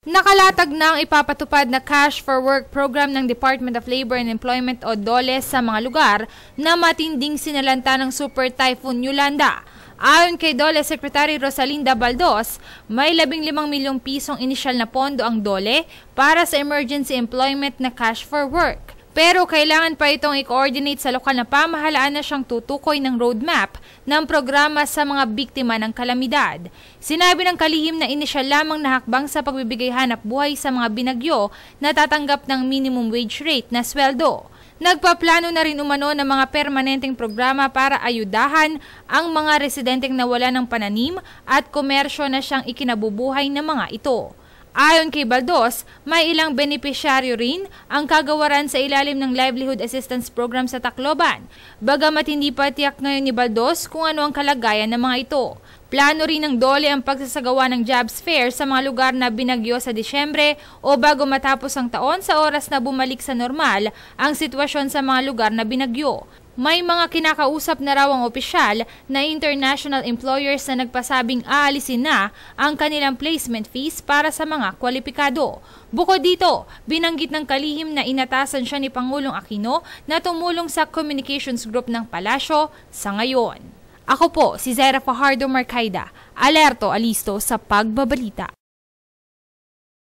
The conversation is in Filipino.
Nakalatag na ang ipapatupad na Cash for Work program ng Department of Labor and Employment o DOLE sa mga lugar na matinding sinalanta ng Super Typhoon Yolanda. Ayon kay DOLE Secretary Rosalinda Baldos, may 15 milyong pisong inisyal na pondo ang DOLE para sa emergency employment na Cash for Work. Pero kailangan pa itong i-coordinate sa lokal na pamahalaan na siyang tutukoy ng roadmap ng programa sa mga biktima ng kalamidad. Sinabi ng kalihim na inisyal lamang na hakbang sa pagbibigay hanap buhay sa mga binagyo na tatanggap ng minimum wage rate na sweldo. Nagpaplano na rin umano ng mga permanenteng programa para ayudahan ang mga residenteng nawala ng pananim at komersyo na siyang ikinabubuhay ng mga ito. Ayon kay Baldos, may ilang benepisyaryo rin ang kagawaran sa ilalim ng Livelihood Assistance Program sa Tacloban. Bagamat hindi pa tiyak ngayon ni Baldos kung ano ang kalagayan ng mga ito. Plano rin ng DOLE ang pagsasagawa ng jobs fair sa mga lugar na binagyo sa Disyembre o bago matapos ang taon sa oras na bumalik sa normal ang sitwasyon sa mga lugar na binagyo. May mga kinakausap na raw ang opisyal na international employers na nagpasabing aalisin na ang kanilang placement fees para sa mga kwalipikado. Bukod dito, binanggit ng kalihim na inatasan siya ni Pangulong Aquino na tumulong sa communications group ng palasyo sa ngayon. Ako po si Zaira Fajardo Marcaida, alerto alisto sa pagbabalita.